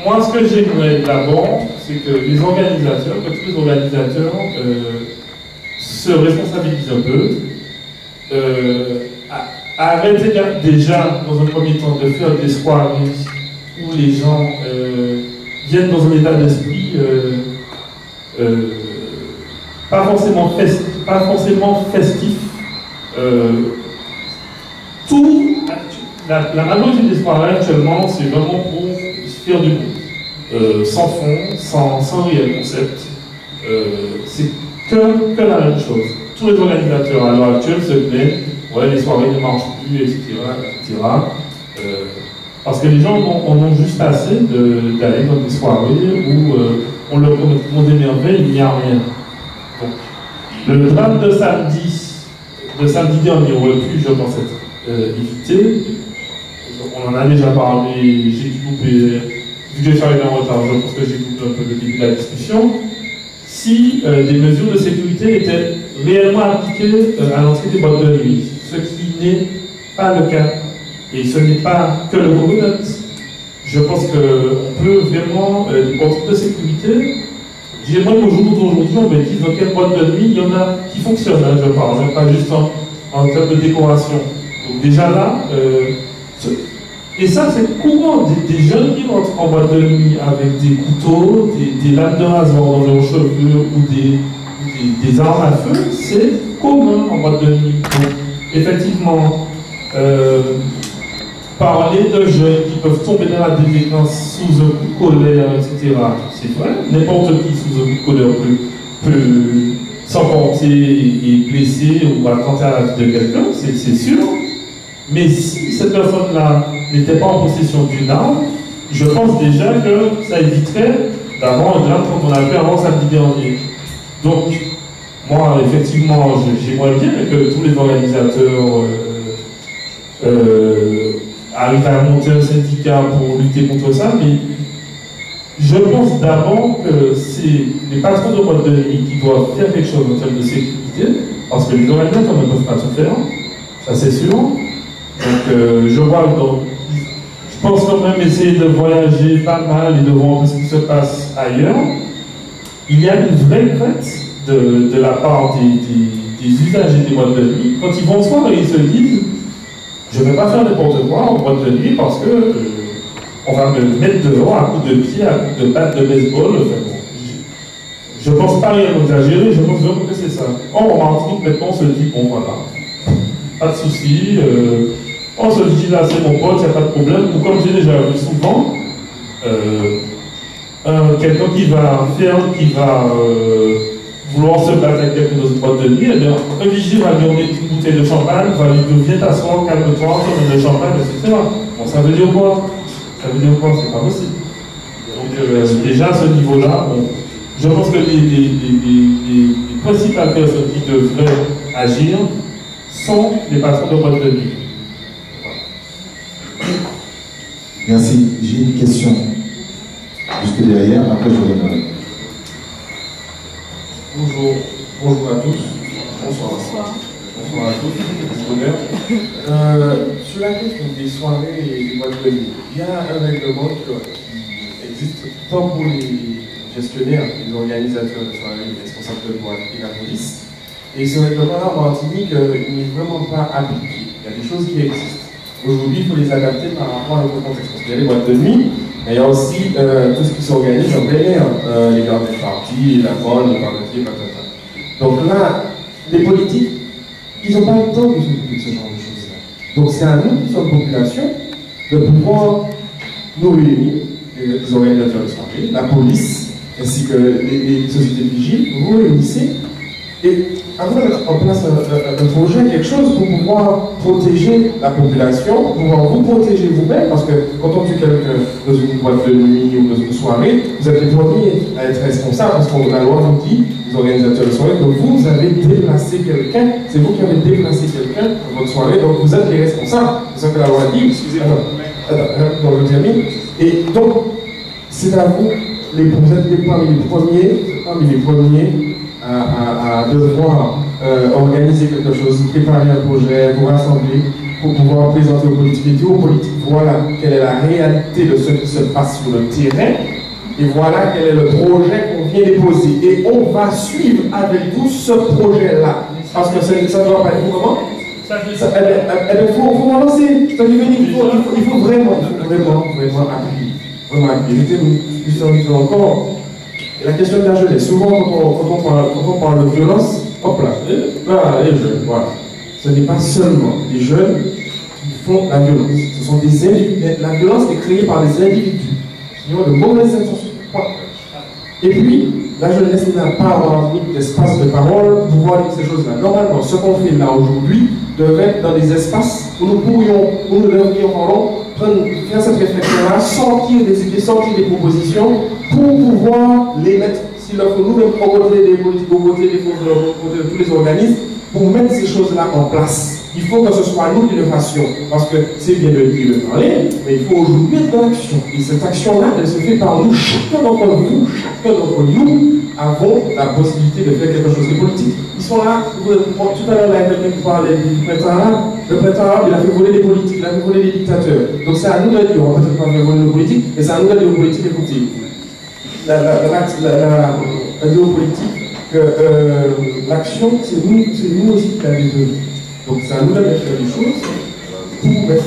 moi, ce que j'aimerais d'abord, c'est que les organisateurs, que tous les organisateurs se responsabilisent un peu, arrêtez déjà, dans un premier temps, de faire des soirées où les gens viennent dans un état d'esprit pas forcément festif. La majorité des soirées actuellement, c'est vraiment pour faire du bruit, sans fond, sans réel concept. C'est que la même chose. Tous les organisateurs à l'heure actuelle se plaignent, ouais, les soirées ne marchent plus, etc. Parce que les gens en ont juste assez d'aller dans des soirées où on leur promet des merveilles, il n'y a rien. Donc, le drame de samedi dernier aurait pu, je pense, être évité. On en a déjà parlé, j'ai coupé, vu que je suis arrivé en retard, je pense que j'ai coupé un peu le début de la discussion. Si des mesures de sécurité étaient réellement appliquées à l'entrée des boîtes de nuit, ce qui n'est pas le cas, et ce n'est pas que le coconut. Je pense qu'on peut vraiment, des boîtes de sécurité, j'aimerais qu'au jour d'aujourd'hui, on me dise dans quelle boîte de nuit il y en a qui fonctionnent, hein, je parle, hein, pas juste en termes de décoration. Donc déjà là, et ça c'est courant, des jeunes qui rentrent en boîte de nuit avec des couteaux, des lames de rasoir dans leurs cheveux ou des armes à feu, c'est commun en boîte de nuit. Donc effectivement, parler de jeunes qui peuvent tomber dans la délinquance sous un coup de colère, etc., c'est vrai. N'importe qui sous un coup de colère peut s'emporter et blesser ou attenter à la vie de quelqu'un, c'est sûr. Mais si cette personne-là n'était pas en possession d'une arme, je pense déjà que ça éviterait d'avoir un drame comme on a fait avant samedi dernier. Donc, moi, effectivement, j'aimerais bien que tous les organisateurs arrivent à monter un syndicat pour lutter contre ça, mais je pense d'abord que c'est les patrons de boîte de nuit qui doivent faire quelque chose en termes de sécurité, parce que les organisateurs ne peuvent pas tout faire, ça c'est sûr. Donc, je pense quand même essayer de voyager pas mal et de voir ce qui se passe ailleurs. Il y a une vraie crainte de la part des usagers des boîtes de nuit. Quand ils vont soir, ils se disent je ne vais pas faire n'importe quoi en boîte de nuit parce que on va me mettre dehors à coups de pied, à coups de batte de baseball. Enfin, bon, je ne pense pas réellement exagérer, je pense vraiment que c'est ça. Or, en Martinique, maintenant, on se dit bon voilà, pas de souci. On se dit là c'est mon pote, il n'y a pas de problème. Ou comme j'ai déjà vu souvent, quelqu'un qui va vouloir se battre avec quelqu'un dans une boîte de nuit, eh bien, un vigile va lui donner une bouteille de champagne, va lui dire viens t'asseoir, calme-toi, tourne le champagne, etc. Bon, ça veut dire quoi? Ça veut dire quoi? C'est pas possible. Donc déjà à ce niveau-là, bon, je pense que les principales personnes qui devraient agir sont les patrons de boîte de nuit. Merci. J'ai une question jusque derrière, après je vous donnerai. Bonjour à tous. Bonsoir. Bonsoir à tous. Bonheur. Sur la question des soirées et des boîtes de nuit, il y a un règlement qui existe tant pour les gestionnaires, les organisateurs de soirées, les responsables de boîte et la police. Et ce règlement-là, en Martinique, il n'est vraiment pas appliqué. Il y a des choses qui existent. Aujourd'hui, il faut les adapter par rapport à notre contexte. Parce qu'il y a les boîtes de nuit, mais il y a aussi tout ce qui s'organise en plein air, les gardes de parties, la bonne, le garde-pied, patata. Donc là, les politiques, ils n'ont pas le temps de s'occuper de ce genre de choses-là. Donc c'est à nous, qui sommes population, de pouvoir nous réunir, les organisateurs de soirée, la police, ainsi que les sociétés de vigiles, vous réunissez et avoir en place un projet, quelque chose pour pouvoir protéger la population, pour pouvoir vous protéger vous-même, parce que quand on tue quelqu'un dans une boîte de nuit ou dans une soirée, vous êtes les premiers à être responsables, parce que la loi vous dit, les organisateurs de soirée, que vous avez déplacé quelqu'un, c'est vous qui avez déplacé quelqu'un dans votre soirée, donc vous êtes les responsables, c'est ça que la loi dit. Excusez-moi. Attends, je termine. Et donc, c'est à vous, vous êtes parmi les premiers à devoir organiser quelque chose, préparer un projet, vous rassembler pour pouvoir présenter aux politiques. Aux politiques, voilà quelle est la réalité de ce qui se passe sur le terrain. Et voilà quel est le projet qu'on vient déposer. Et on va suivre avec vous ce projet-là. Parce que ça ne doit pas être comment? Il faut lancer. Il faut vraiment appuyer. Vraiment appuyer. Je disais encore, la question de la jeunesse. Souvent, quand on parle de violence, hop là, les jeunes, voilà. Ce n'est pas seulement les jeunes qui font la violence. Ce sont des individus. La violence est créée par des individus qui ont de mauvaises intentions. Et puis, la jeunesse n'a pas avoir d'espace de parole pour pouvoir dire ces choses-là. Normalement, ce qu'on fait là aujourd'hui devrait être dans des espaces où nous devrions faire cette réflexion-là, sortir des idées, sortir des propositions pour pouvoir les mettre, s'il le faut, nous-mêmes, aux côtés des politiques, aux côtés des fonds, aux côtés de tous les organismes, pour mettre ces choses-là en place. Il faut que ce soit nous qui le fassions, parce que c'est bien de parler, mais il faut aujourd'hui mettre de l'action. Et cette action-là, elle se fait par nous. Chacun d'entre vous, chacun d'entre nous, avons la possibilité de faire quelque chose. Les politiques, ils sont là. Tout à l'heure, il y a quelqu'un qui parlait du printemps arabe. Le printemps arabe, il a fait voler les politiques, il a fait voler les dictateurs. Donc c'est à nous de dire, on va peut-être pas faire voler nos politiques, mais c'est à nous de dire aux politiques, écoutez, la géopolitique, l'action, c'est nous aussi qui l'avons besoin. Donc c'est à nous de faire des choses pour mettre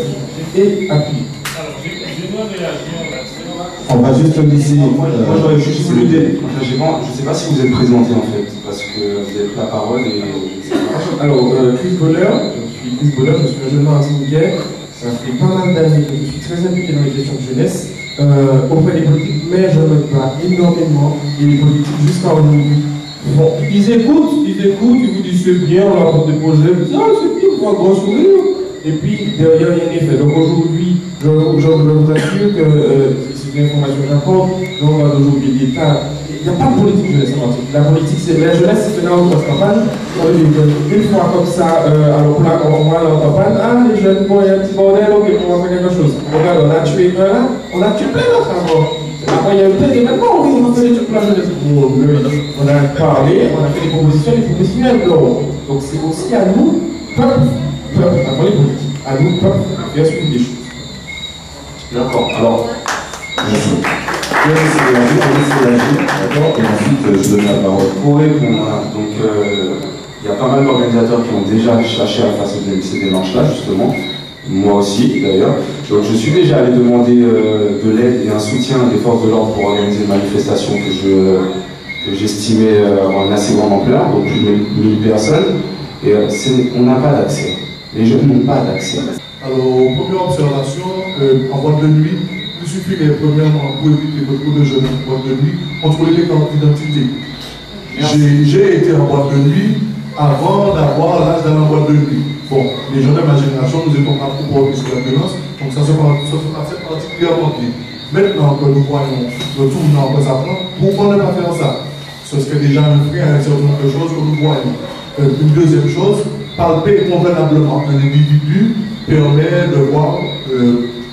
et appuyer. Alors, j'aimerais réagir là-dessus. On va juste laisser. Moi, j'aurais juste voulu dire. Je ne sais pas si vous êtes présenté en fait, parce que vous avez pris la parole et. Alors, Chris Bonheur, je suis un jeune martiniquais. Ça fait pas mal d'années que je suis très impliqué dans les questions de jeunesse auprès des politiques, mais je me bats énormément et les politiques jusqu'à aujourd'hui. Bon, ils écoutent, ils vous disent c'est bien, on apporte des projets, ils disent ah c'est bien, on voit un grand sourire. Et puis derrière il y a un effet. Donc aujourd'hui, je vous assure que c'est une information que j'apporte, donc aujourd'hui l'État, il n'y a pas de politique jeunesse en Martinique. La politique, c'est la jeunesse, c'est là où on passe campagne. Une fois comme ça, alors là, on va aller en campagne, ah les jeunes, bon, il y a un petit bordel, ok, on va faire quelque chose. Regarde, on a tué un là, on a tué plein d'autres avant. Après, il y a eu plein d'événements, oui, on a fait des trucs pour la jeunesse. On a parlé, on a fait des propositions blanches. Donc c'est aussi à nous, peuple, avant les politiques, à nous, peuple, de faire suivre des choses. D'accord, alors. Merci. Je vais laisser réagir, d'accord. Et ensuite, je donne la parole. Pour répondre, donc il y a pas mal d'organisateurs qui ont déjà cherché à faire ces démarches-là, justement. Moi aussi, d'ailleurs. Donc, je suis déjà allé demander de l'aide et un soutien des forces de l'ordre pour organiser une manifestation que j'estimais avoir une assez grande ampleur, donc plus de 1000 personnes. Et on n'a pas d'accès. Les jeunes n'ont pas d'accès. Alors, première observation, en boîte de nuit, il suffit premièrement pour éviter votre groupe de jeunes en boîte de nuit, contrôler les cartes d'identité. J'ai été en boîte de nuit avant d'avoir l'âge d'aller en boîte de nuit. Bon, les jeunes de ma génération, nous étions pas trop pour la violence, donc ça se passait particulièrement bien. Maintenant que nous voyons le tournant que ça prend, pourquoi ne pas faire ça? Ce serait déjà un frein à un certain nombre de choses que nous voyons. Une deuxième chose, palper convenablement un individu permet de voir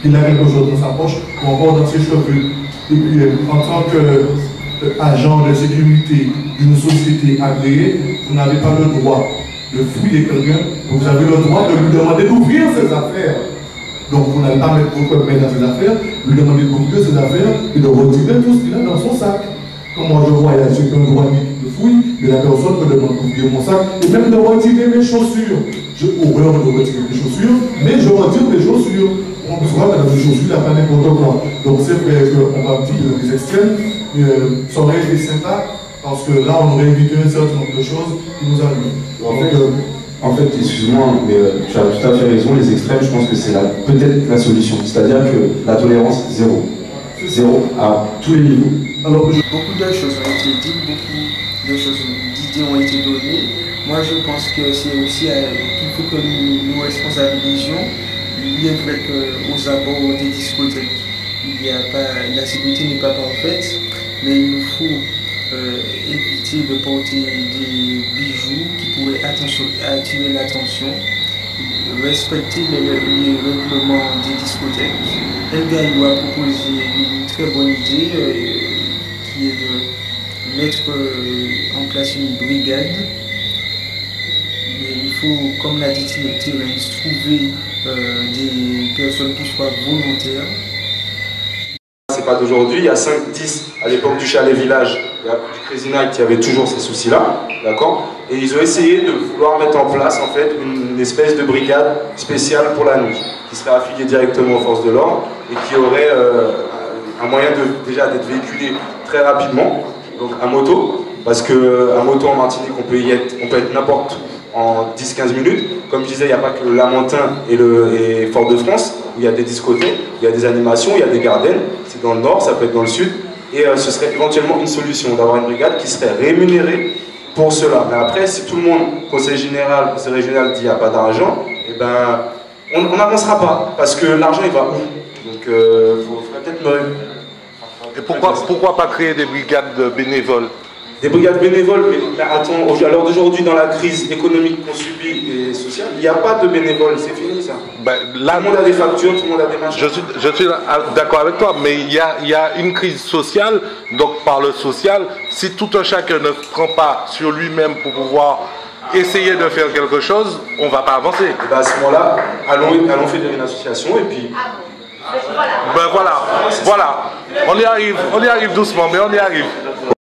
qu'il a quelque chose dans sa poche ou encore dans ses cheveux. Et puis, en tant qu'agent de sécurité d'une société agréée, vous n'avez pas le droit de fouiller quelqu'un, vous avez le droit de lui demander d'ouvrir ses affaires. Donc vous n'allez pas mettre votre main dans ses affaires, lui demander d'ouvrir ses affaires et de retirer tout ce qu'il a dans son sac. Comme moi je vois, il y a quelqu'un droit de fouille, mais la personne me demande d'ouvrir mon sac et même de retirer mes chaussures. J'ai horreur de retirer mes chaussures, mais je retire mes chaussures. On peut savoir que dans les chaussures, il n'y a pas n'importe quoi. Donc c'est vrai qu'on va dire les extrêmes, mais ça aurait été sympa. Parce que là, on aurait évité un certain nombre de choses qui nous arrivent. En fait, excuse-moi, mais tu as tout à fait raison, les extrêmes, je pense que c'est peut-être la solution. C'est-à-dire que la tolérance, zéro. Zéro à tous les niveaux. Alors, beaucoup de choses ont été dites, beaucoup de choses, d'idées ont été données. Moi, je pense que c'est aussi qu'il faut que nous nous responsabilisions. Il est vrai qu'aux abords des discothèques, la sécurité n'est pas parfaite, mais il nous faut éviter de porter des bijoux qui pourraient attirer l'attention, respecter les règlements des discothèques. Elgaïou a proposé une très bonne idée qui est de mettre en place une brigade. Mais il faut, comme l'a dit Thérèse, trouver des personnes qui soient volontaires. C'est pas d'aujourd'hui, il y a 5-10, à l'époque du Chalet Village, du Crazy Night, il y avait toujours ces soucis-là, d'accord? Et ils ont essayé de vouloir mettre en place en fait une espèce de brigade spéciale pour la nuit, qui serait affiliée directement aux forces de l'ordre et qui aurait un moyen déjà d'être véhiculé très rapidement, donc à moto, parce qu'à moto en Martinique, on peut être n'importe où en 10-15 minutes. Comme je disais, il n'y a pas que le Lamentin et Fort-de-France, où il y a des discothèques, il y a des animations, il y a des gardens, c'est dans le nord, ça peut être dans le sud, et ce serait éventuellement une solution d'avoir une brigade qui serait rémunérée pour cela. Mais après, si tout le monde, conseil général, conseil régional dit qu'il n'y a pas d'argent, eh ben, on n'avancera pas, parce que l'argent il va où? Donc il faudrait peut-être me... Et pourquoi pas créer des brigades bénévoles? Des brigades bénévoles, mais attends, à l'heure d'aujourd'hui, dans la crise économique qu'on subit et sociale, il n'y a pas de bénévoles, c'est fini ça. Ben, là, tout le monde a des factures, tout le monde a des machins. Je suis d'accord avec toi, mais il y a une crise sociale, donc par le social, si tout un chacun ne prend pas sur lui-même pour pouvoir essayer de faire quelque chose, on ne va pas avancer. Et ben à ce moment-là, allons fédérer une association et puis... Ben voilà, on y arrive doucement, mais on y arrive.